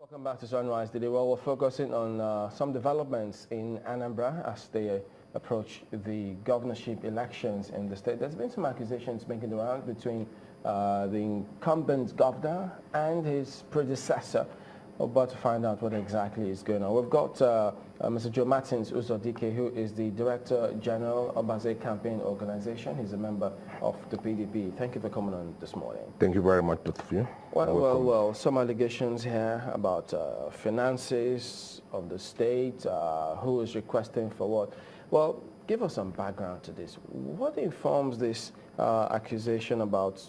Welcome back to Sunrise today. Well, we're focusing on some developments in Anambra as they approach the governorship elections in the state. There's been some accusations making the round between the incumbent governor and his predecessor. We're about to find out what exactly is going on. We've got Mr. Joe Martins Uzodike, who is the Director General of Obaze Campaign Organization. He's a member of the PDP. Thank you for coming on this morning. Thank you very much, both of you. Well, some allegations here about finances of the state, who is requesting for what. Well, give us some background to this. What informs this accusation about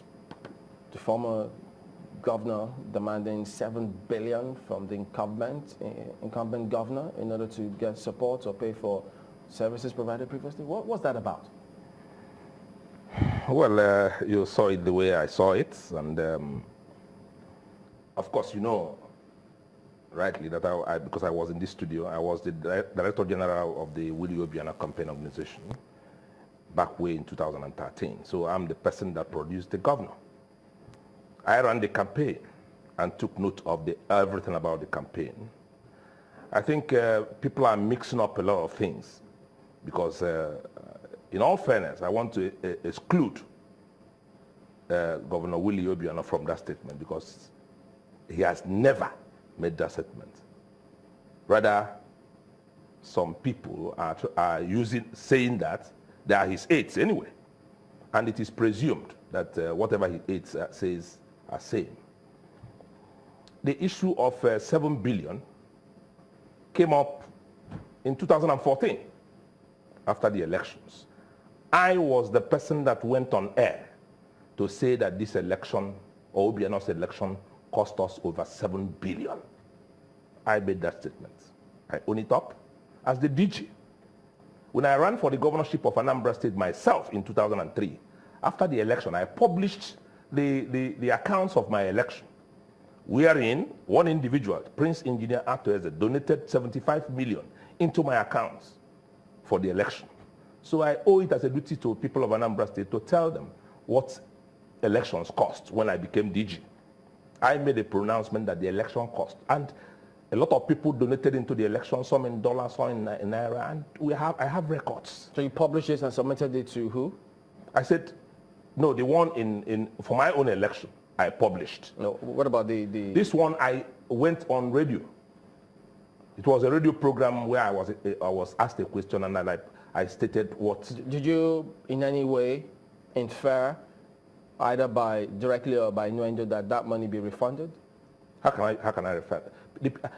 the former governor demanding $7 billion from the incumbent governor in order to get support or pay for services provided previously? What's that about? Well, you saw it the way I saw it, and of course, you know rightly that because I was in this studio, I was the Director General of the Obiano campaign organization back way in 2013. So I'm the person that produced the governor. I ran the campaign and took note of everything about the campaign. I think people are mixing up a lot of things because, in all fairness, I want to exclude Governor Willie Obiano from that statement because he has never made that statement. Rather, some people are saying that they are his aides anyway, and it is presumed that whatever his aides says are same. The issue of 7 billion came up in 2014 after the elections. I was the person that went on air to say that this election, or Obiano's election, cost us over 7 billion. I made that statement. I own it up as the DG. When I ran for the governorship of Anambra State myself in 2003, after the election, I published the accounts of my election, wherein one individual, Prince Engineer Atoeze, donated 75 million into my accounts for the election. So I owe it as a duty to people of Anambra State to tell them what elections cost when I became DG. I made a pronouncement that the election cost, and a lot of people donated into the election, some in dollars, some in naira, and I have records. So you published this and submitted it to who? I said, no, the one for my own election, I published. No, what about This one, I went on radio. It was a radio program where I was asked a question and I stated what. Did you in any way infer, either by directly or by innuendo, that money be refunded? How can I refer?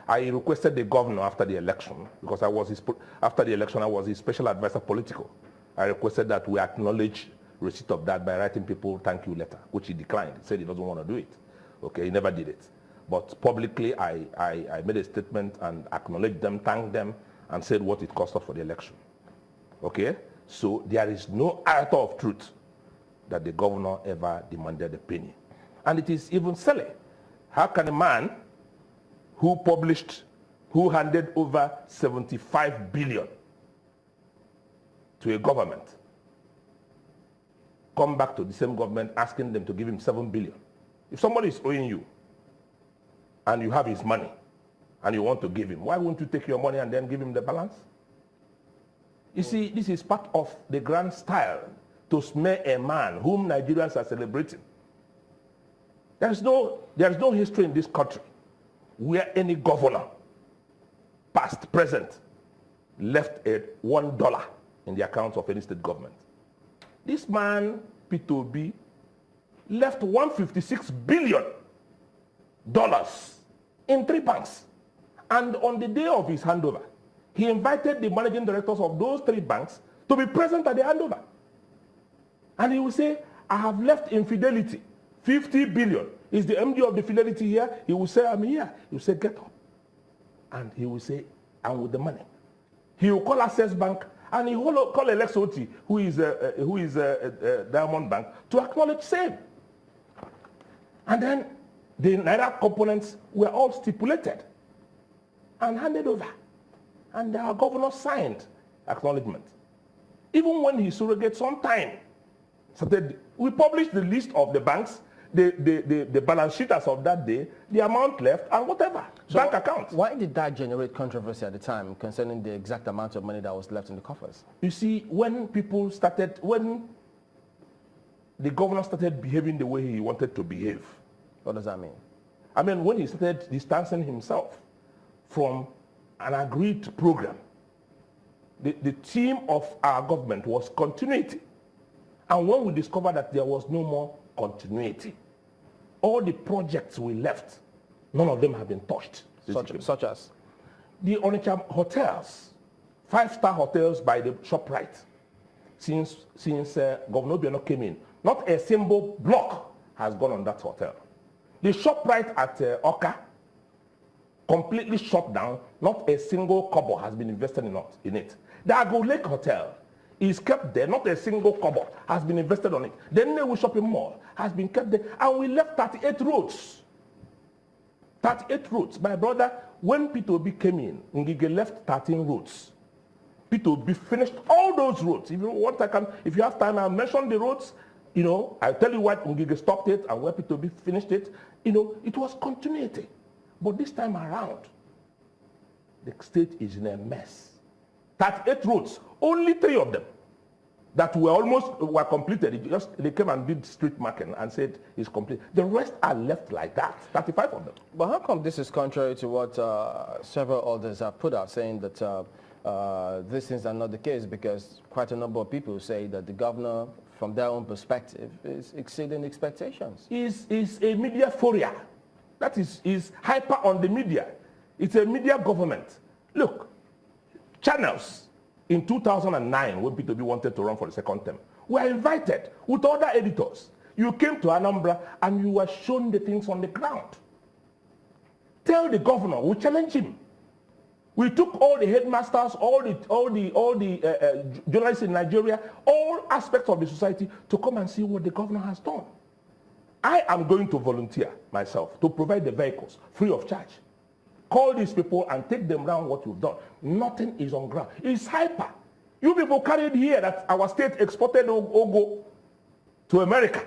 I requested the governor after the election, because after the election I was his special advisor political. I requested that we acknowledge receipt of that by writing people thank you letter, which he declined. He said he doesn't want to do it. Okay, he never did it. But publicly, I made a statement and acknowledged them, thanked them, and said what it cost us for the election. Okay, so there is no iota of truth that the governor ever demanded a penny. And it is even silly. How can a man who handed over 75 billion to a government come back to the same government asking them to give him 7 billion. If somebody is owing you and you have his money and you want to give him, why won't you take your money and then give him the balance? You see, this is part of the grand style to smear a man whom Nigerians are celebrating. There is no history in this country where any governor, past, present, left $1 in the accounts of any state government. This man, Peter Obi, left $156 billion in 3 banks. And on the day of his handover, he invited the managing directors of those 3 banks to be present at the handover. And he will say, I have left in Fidelity 50 billion. Is the MD of the Fidelity here? He will say, I'm here. He will say, get up. And he will say, I'm with the money. He will call Access Bank and he will call Lexoti, who is Diamond Bank, to acknowledge same. And then the Naira components were all stipulated and handed over. And our governor signed acknowledgement. Even when he surrogated some time, we published the list of the banks, the balance sheet as of that day, the amount left, and whatever, so bank account. Why did that generate controversy at the time concerning the exact amount of money that was left in the coffers? You see, when the governor started behaving the way he wanted to behave. What does that mean? I mean, when he started distancing himself from an agreed program, the theme of our government was continuity. And when we discovered that there was no more continuity, all the projects we left, none of them have been touched. Such as? The Onitsha hotels, 5-star hotels by the ShopRite, since Governor Obiano came in, not a single block has gone on that hotel. The ShopRite at Oka, completely shut down, not a single kobo has been invested in it. The Agro Lake Hotel is kept there, not a single kobo has been invested on it. The Nnewi Shopping Mall has been kept there, and we left 38 roads. 38 roads. My brother, when Peter Obi came in, Ngige left 13 roads. Peter Obi finished all those roads. If you want, if you have time, I'll mention the roads. You know, I'll tell you why Ngige stopped it and where Peter Obi finished it. You know, it was continuity. But this time around, the state is in a mess. 38 roads, only 3 of them that were completed. They came and did street marking and said it's complete. The rest are left like that, 35 of them. But how come this is contrary to what several others have put out, saying that these things are not the case, because quite a number of people say that the governor, from their own perspective, is exceeding expectations? Is a media foria. That is hyper on the media. It's a media government. Look, channels in 2009, when Peter Obi wanted to run for the second term, were invited with other editors. You came to Anambra and you were shown the things on the ground. Tell the governor, we challenge him. We took all the headmasters, all the journalists in Nigeria, all aspects of the society to come and see what the governor has done. I am going to volunteer myself to provide the vehicles free of charge. Call these people and take them around what you've done. Nothing is on ground. It's hyper. You people carried here that our state exported Ogo to America.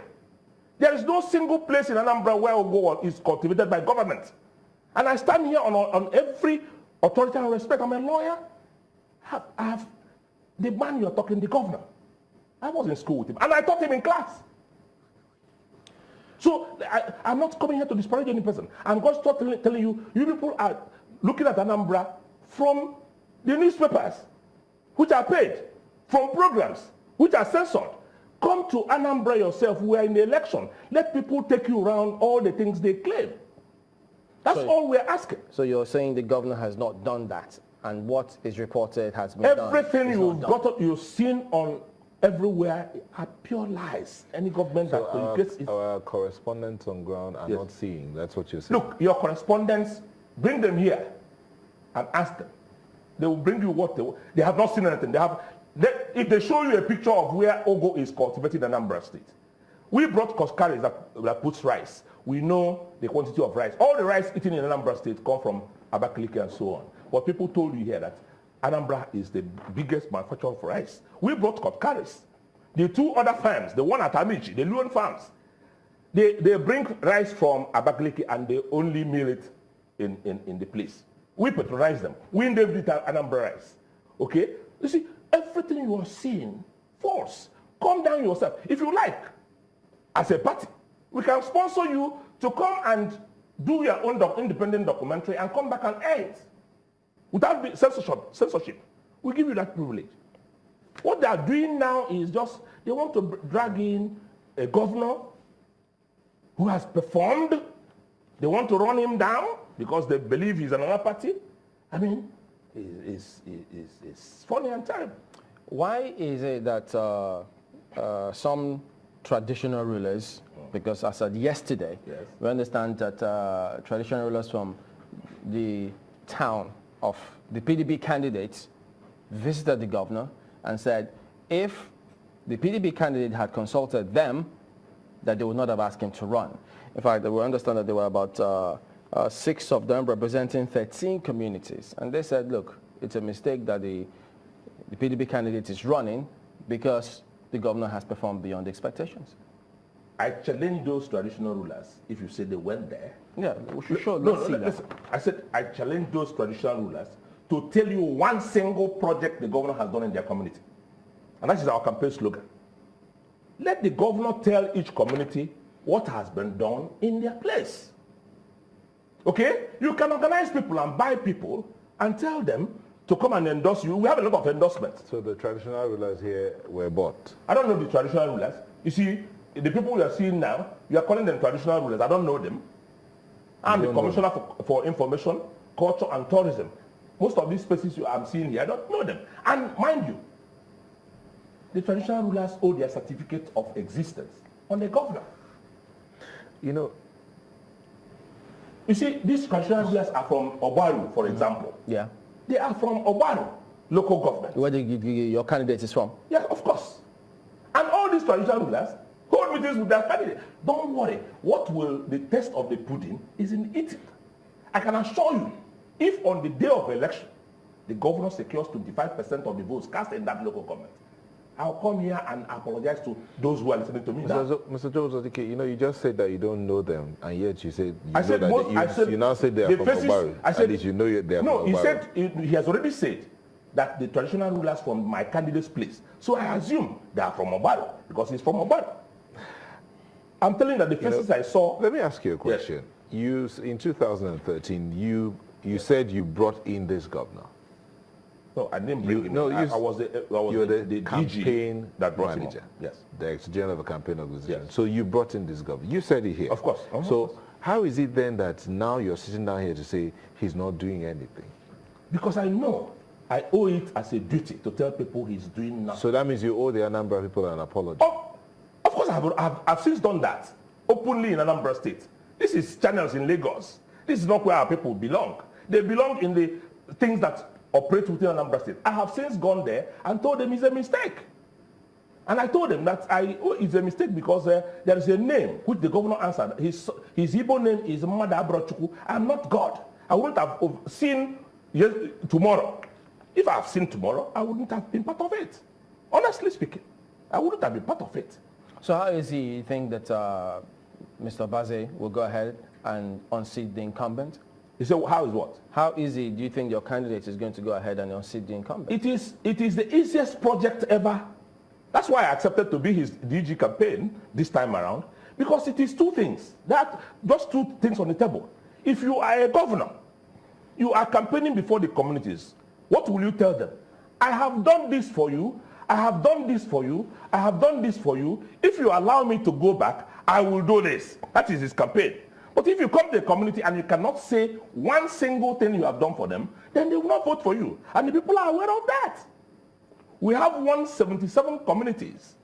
There is no single place in Anambra where Ogo is cultivated by government. And I stand here on every authority and respect. I'm a lawyer. I have the man you're talking, the governor. I was in school with him, and I taught him in class. So I'm not coming here to disparage any person. I'm just telling you, you people are looking at Anambra from the newspapers, which are paid, from programs, which are censored. Come to Anambra yourself. We are in the election. Let people take you around all the things they claim. That's all we're asking. So you're saying the governor has not done that, and what is reported has been done? Everything you've seen on everywhere are pure lies. Any government that communicates... Our correspondents on ground are not seeing. That's what you're saying. Look, your correspondents, bring them here and ask them. They will bring you what they have not seen anything. If they show you a picture of where Ogo is cultivated in Anambra State, we brought Koskaris that puts rice. We know the quantity of rice. All the rice eaten in Anambra State come from Abakaliki and so on. But people told you here that Anambra is the biggest manufacturer of rice. We brought Koskaris. The 2 other farms, the one at Amici, the Luan farms, they bring rice from Abakaliki and they only mill it in the place. We patronize them. We named it Anambra rice. Okay? You see, everything you are seeing, false. Calm down yourself. If you like, as a party, we can sponsor you to come and do your own independent documentary and come back and air it. Without censorship. We give you that privilege. What they are doing now is just, they want to drag in a governor who has performed. They want to run him down because they believe he's another party. I mean, it's funny and terrible. Why is it that some traditional rulers, because as of yesterday, we understand that traditional rulers from the town of the PDP candidates visited the governor and said if the PDP candidate had consulted them, that they would not have asked him to run. In fact, we understand that there were about 6 of them representing 13 communities. And they said, look, it's a mistake that the PDP candidate is running because the governor has performed beyond expectations. I challenge those traditional rulers if you say they went there. Yeah, we should show. No, Let's see that. listen. I said I challenge those traditional rulers to tell you one single project the governor has done in their community. And that is our campaign slogan. Let the governor tell each community what has been done in their place. Okay? You can organize people and buy people and tell them to come and endorse you. We have a lot of endorsements. So the traditional rulers here were bought? I don't know the traditional rulers. You see, the people you are seeing now, you are calling them traditional rulers. I don't know them. I'm the commissioner for information, culture, and tourism. Most of these spaces I'm seeing here, I don't know them. And mind you, the traditional rulers owe their certificate of existence on the governor. You know, you see, these traditional rulers are from Obaze, for example. Yeah. They are from Obiano, local government. Where your candidate is from? Yeah, of course. And all these traditional rulers hold meetings with their candidate. Don't worry. What will the test of the pudding is in eating. I can assure you, if on the day of election, the governor secures 25% of the votes cast in that local government, I'll come here and apologize to those who are listening to me now. Mr. Uzodike, you know, you just said that you don't know them, and yet you said you now said they are from Obaze. At least you know they are from Obaze. No, he said he has already said that the traditional rulers from my candidate's place. So I assume they are from Obaze because he's from Obaze. I'm telling you that the faces I saw. Let me ask you a question. Yes. In 2013, you said you brought in this governor. No, I didn't bring him. No, I was the campaign that brought manager. Him. Yes. The ex-general of a campaign organization. Yes. So you brought in this governor. You said it here. Of course. So how is it then that now you're sitting down here to say he's not doing anything? Because I know I owe it as a duty to tell people he's doing nothing. So that means you owe the Anambra people an apology. Oh, of course, I've since done that openly in Anambra State. This is channels in Lagos. This is not where our people belong. They belong in the things that operate within Anambra State. I have since gone there and told them it's a mistake. And I told them that it's a mistake because there is a name which the governor answered. His Igbo name is Mada Abrochukwu. I am not God. I wouldn't have seen tomorrow. If I have seen tomorrow, I wouldn't have been part of it. Honestly speaking, I wouldn't have been part of it. So how is he think that Mr. Obaze will go ahead and unseat the incumbent? He said, how is what? How easy do you think your candidate is going to go ahead and unseat the incumbent? It is the easiest project ever. That's why I accepted to be his DG campaign this time around, because it is two things. Just two things on the table. If you are a governor, you are campaigning before the communities, what will you tell them? I have done this for you. I have done this for you. I have done this for you. If you allow me to go back, I will do this. That is his campaign. But if you come to the community and you cannot say one single thing you have done for them, then they will not vote for you. And the people are aware of that. We have 177 communities,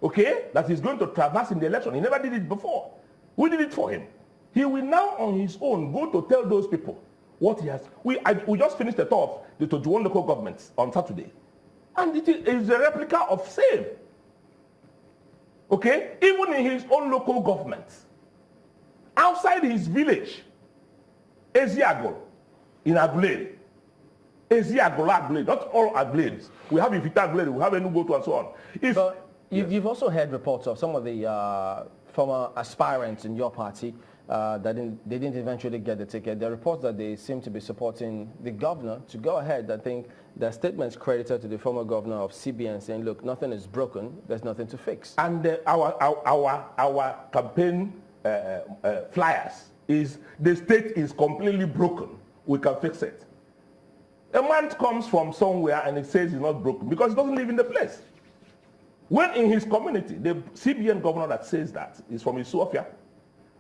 okay, that he's going to traverse in the election. He never did it before. We did it for him. He will now on his own go to tell those people what he has. We just finished the tour of the 21 local governments on Saturday. And it is a replica of same. Okay? Even in his own local government. Outside his village, Eziagol, in Agulere. Eziagol, Agulere, not all Aguleres. We have Ifita Agulere, we have Enugotu and so on. You've also heard reports of some of the former aspirants in your party that they didn't eventually get the ticket. There are reports that they seem to be supporting the governor to go ahead. I think there are statements credited to the former governor of CBN saying, look, nothing is broken, there's nothing to fix. And our campaign flyers is the state is completely broken. We can fix it. A man comes from somewhere and he says he's not broken because he doesn't live in the place. When in his community, the CBN governor that says that is from Ethiopia,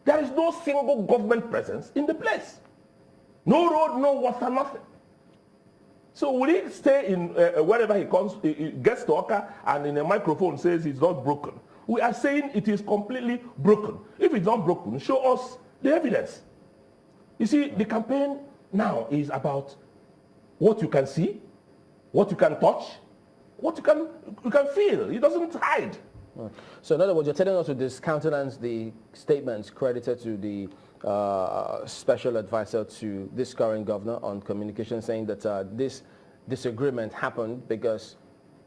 there is no single government presence in the place. No road, no water, nothing. So will he stay in wherever he comes, he gets to Oka and in a microphone says he's not broken? We are saying it is completely broken. If it's not broken, show us the evidence. You see, the campaign now is about what you can see, what you can touch, what you can feel. It doesn't hide. So in other words, you're telling us to discountenance the statements credited to the special advisor to this current governor on communication, saying that this disagreement happened because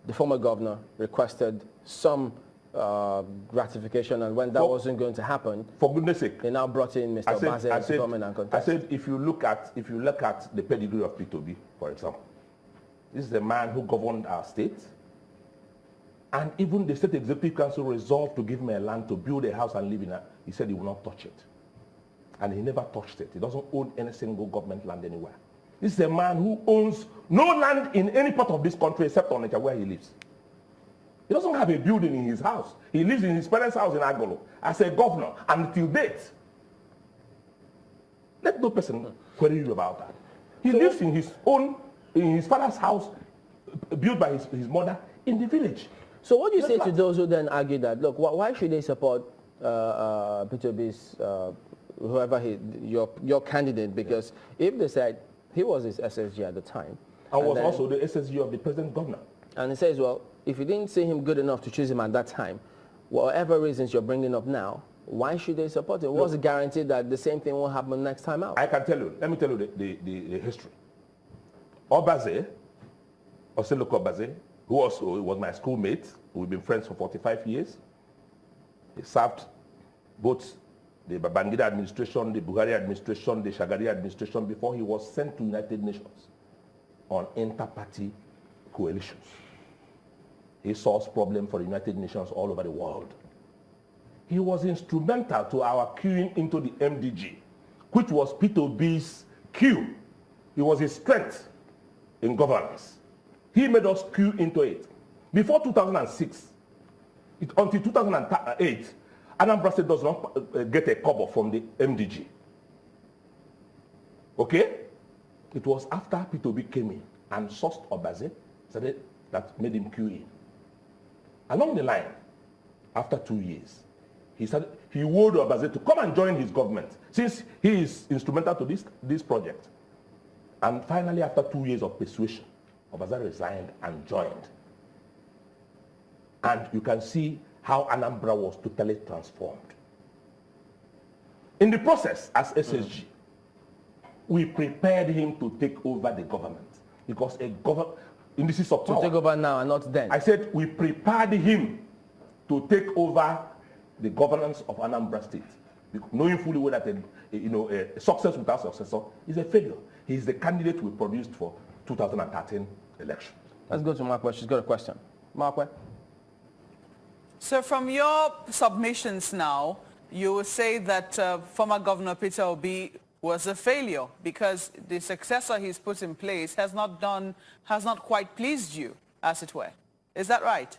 the former governor requested some gratification, and when that wasn't going to happen, for goodness sake, they now brought in Mr. Obaze to come in and contest. I said, if you look at the pedigree of P2B, for example, this is the man who governed our state, and even the State Executive Council resolved to give him a land to build a house and live in it. He said he will not touch it, and he never touched it. He doesn't own any single government land anywhere. This is a man who owns no land in any part of this country except on where he lives. He doesn't have a building in his house. He lives in his parents' house in Agolo as a governor until date. Let no person query you about that. He lives in his father's house, built by his mother in the village. So what do you say to those who then argue that, look, why should they support P2B's, whoever your candidate? Because if they said he was his SSG at the time. And was also the SSG of the present governor. And he says, well, if you didn't see him good enough to choose him at that time, whatever reasons you're bringing up now, why should they support him? What's the guarantee that the same thing won't happen next time out? I can tell you. Let me tell you the history. Obaze, Oseloka Obaze, who also was my schoolmate, we've been friends for 45 years. He served both the Babangida administration, the Buhari administration, the Shagari administration before he was sent to United Nations on inter-party coalitions. He solves problems for the United Nations all over the world. He was instrumental to our queuing into the MDG, which was P2B's queue. He was his strength in governance. He made us queue into it. Before 2006, until 2008, Anambra State does not get a cover from the MDG. Okay? It was after P2B came in and sourced Obaze that made him queue in. Along the line, after 2 years, he wooed Obaze to come and join his government, since he is instrumental to this project. And finally, after 2 years of persuasion, Obaze resigned and joined. And you can see how Anambra was totally transformed. In the process, as SSG, we prepared him to take over the government, because indices of power. To take over now and not then. I said we prepared him to take over the governance of Anambra State, knowing fully well that a success without successor is a failure. He is the candidate we produced for 2013 election. Let's go to Markwe. She's got a question. Markwe. So from your submissions now, you will say that former Governor Peter Obi was a failure because the successor he's put in place has not quite pleased you, as it were. Is that right?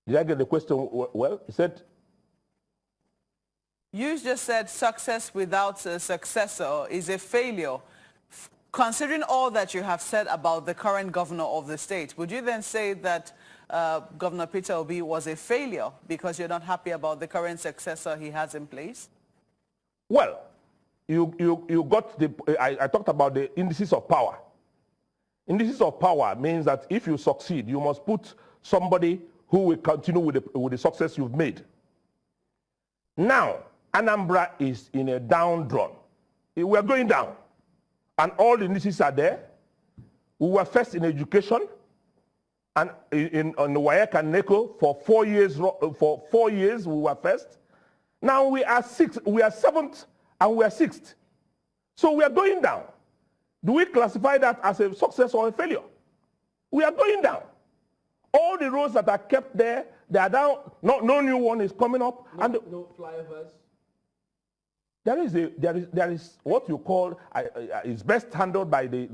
Did I get the question well? He said... You just said success without a successor is a failure. Considering all that you have said about the current governor of the state, would you then say that Governor Peter Obi was a failure because you're not happy about the current successor he has in place? Well, you got I talked about the indices of power. Indices of power means that if you succeed, you must put somebody who will continue with the success you've made. Now, Anambra is in a down-drawn. We're going down. And all the indices are there. We were first in education and on the WAEC and NECO for 4 years. For 4 years, we were first. Now we are seventh, and we are sixth. So we are going down. Do we classify that as a success or a failure? We are going down. All the roads that are kept there, they are down. No new one is coming up. No flyovers. There is what you call is best handled by the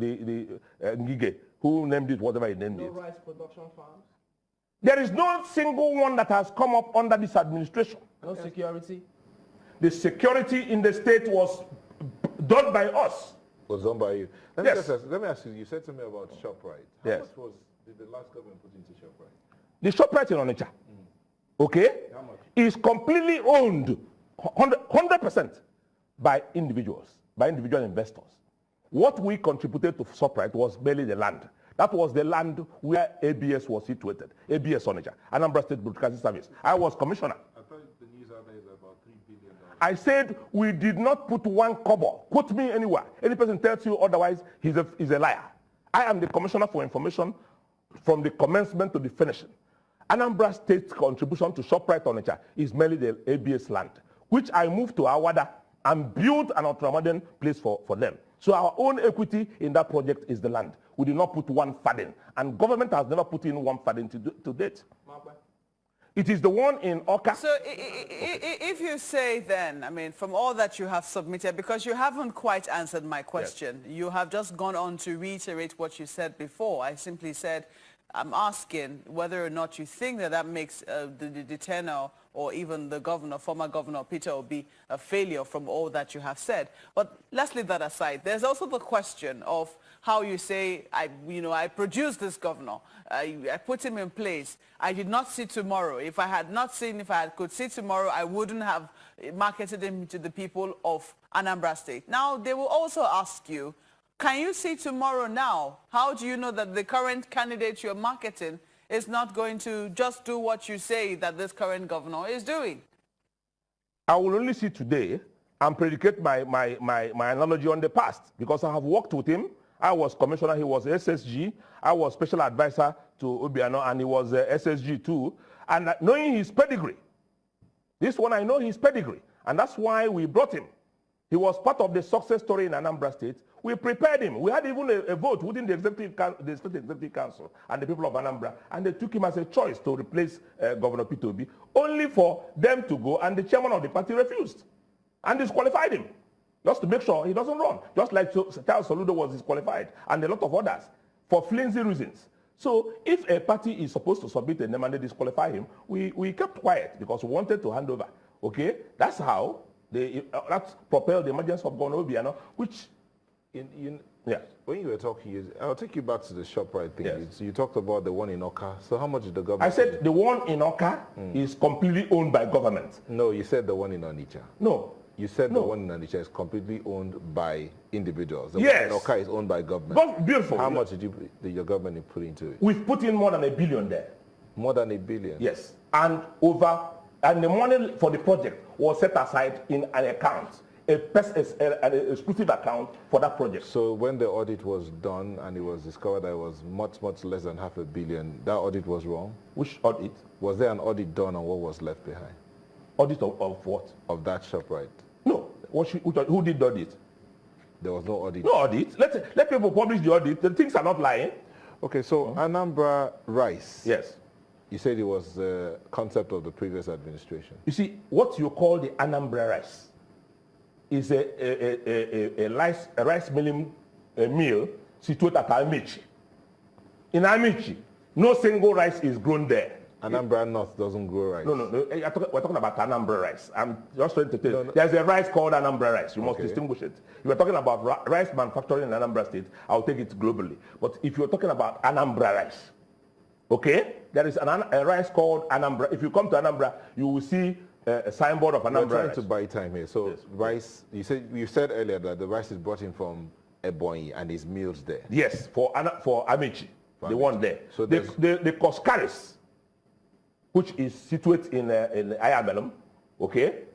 Ngige, who named it whatever he named it. No rice production farms. There is no single one that has come up under this administration. No security. The security in the state was done by us. Was done by you. Let me ask you. You said to me about ShopRite. How much did the last government put into ShopRite? The ShopRite in Onitsha, okay, is completely owned 100% by individual investors. What we contributed to ShopRite was merely the land. That was the land where ABS was situated. ABS Onitsha, Anambra State Broadcasting Service. I was commissioner. I thought the news out there is about $3 billion. I said we did not put one kobo. Quote me anywhere. Any person tells you otherwise, he's a liar. I am the commissioner for information from the commencement to the finishing. Anambra State's contribution to ShopRite Onitsha is merely the ABS land, which I moved to Awada and built an ultramodern place for them. So our own equity in that project is the land. We did not put one farthing, and government has never put in one farthing to date. It is the one in Oka. So if you say then, I mean, from all that you have submitted, because you haven't quite answered my question, yes. You have just gone on to reiterate what you said before. I simply said, I'm asking whether or not you think that that makes the tenor or even the governor, former governor Peter Obi, a failure from all that you have said. But let's leave that aside. There's also the question of how you say, I produced this governor. I put him in place. I did not see tomorrow. If I could see tomorrow, I wouldn't have marketed him to the people of Anambra State. Now, they will also ask you, can you see tomorrow now? How do you know that the current candidate you're marketing is not going to just do what you say that this current governor is doing? I will only see today and predicate my analogy on the past, because I have worked with him. I was commissioner, he was SSG. I was special advisor to Obiano, and he was SSG too. And knowing his pedigree, this one I know his pedigree, and that's why we brought him. He was part of the success story in Anambra State. We prepared him. We had even a vote within the State Executive Council and the people of Anambra, and they took him as a choice to replace Governor Peter Obi, only for them to go, and the chairman of the party refused and disqualified him, just to make sure he doesn't run, just like Charles Soludo was disqualified, and a lot of others, for flimsy reasons. So if a party is supposed to submit a name and they disqualify him, we kept quiet because we wanted to hand over. Okay? That's how that propelled the emergence of Governor Obiano, which... Yeah. When you were talking, I'll take you back to the ShopRite thing. Yes. You talked about the one in Oka. So how much did the government... I said the one in Oka is completely owned by government. No, you said the one in Onitsha. No. You said the one in Onitsha is completely owned by individuals. The yes. one in Oka is owned by government. Beautiful. How much did your government put into it? We've put in more than $1 billion there. More than $1 billion? Yes. And the money for the project was set aside in an account. An exclusive account for that project. So when the audit was done and it was discovered that it was much, much less than $500 million, that audit was wrong? Which audit? Was there an audit done on what was left behind? Audit of what? Of that ShopRite? No. Who did the audit? There was no audit. No audit. Let people publish the audit. The things are not lying. Okay, so Anambra Rice. Yes. You said it was the concept of the previous administration. You see, what you call the Anambra Rice is a rice milling mill situated at Amici. In Amici, no single rice is grown there. Anambra North doesn't grow rice. No. We're talking about Anambra Rice. I'm just trying to tell you. There's a rice called Anambra Rice. You must distinguish it. If you're talking about rice manufacturing in Anambra State, I'll take it globally. But if you're talking about Anambra Rice, okay, there is a rice called Anambra. If you come to Anambra, you will see a signboard of Anambra. We're trying to buy time here. So yes. Rice, you said earlier that the rice is brought in from Ebonyi and is milled there. Yes, for Amici, the one there. So the Coscaris, which is situated in Ayamelum, okay,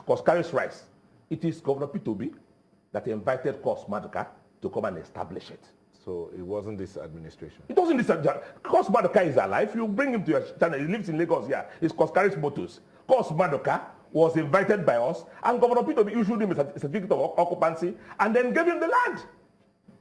Coscaris rice. It is Governor Peter Obi that invited Cos Maduka to come and establish it. So it wasn't this administration? It wasn't this administration. Cos Maduka is alive. You bring him to your channel. He lives in Lagos here. It's Coscaris Motors. Cos Maduka was invited by us, and Governor Peter Obi issued him a certificate of occupancy and then gave him the land.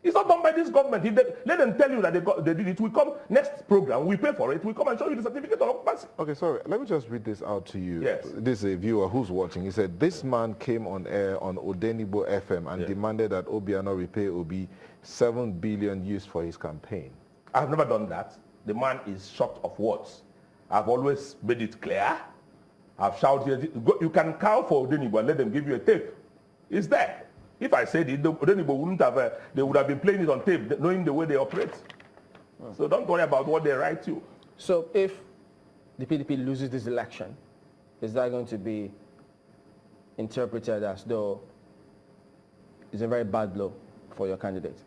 It's not done by this government. Let them tell you that they did it. We come next program, we pay for it, we come and show you the certificate of occupancy. Okay, sorry. Let me just read this out to you. Yes. This is a viewer who's watching. He said, this man came on air on Odenibo FM and demanded that Obiano repay Obi 7 billion used for his campaign. I've never done that. The man is short of words. I've always made it clear. I've shouted, you can call for Odenibo and let them give you a tape. It's there. If I said it, Odenibo wouldn't have, they would have been playing it on tape, knowing the way they operate. So don't worry about what they write you. So if the PDP loses this election, is that going to be interpreted as though it's a very bad blow for your candidate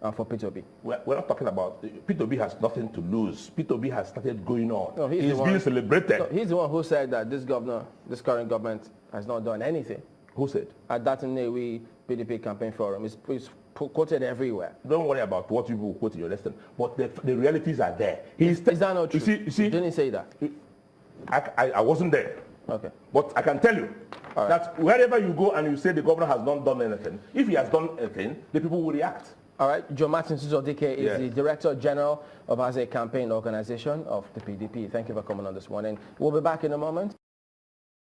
and for Peter Obi? We're not talking about, Peter Obi has nothing to lose. Peter Obi has started going on. No, he's being celebrated. No, he's the one who said that this current government has not done anything. Who said? At that Nnewi PDP campaign forum, it's quoted everywhere. Don't worry about what people quote in your lesson, but the realities are there. Is that not true? You see, didn't say that. I wasn't there. Okay. But I can tell you that wherever you go and you say the governor has not done anything, if he has done anything, the people will react. All right. Joe Martin Uzodike is the Director General of Obaze Campaign Organization of the PDP. Thank you for coming on this morning. We'll be back in a moment.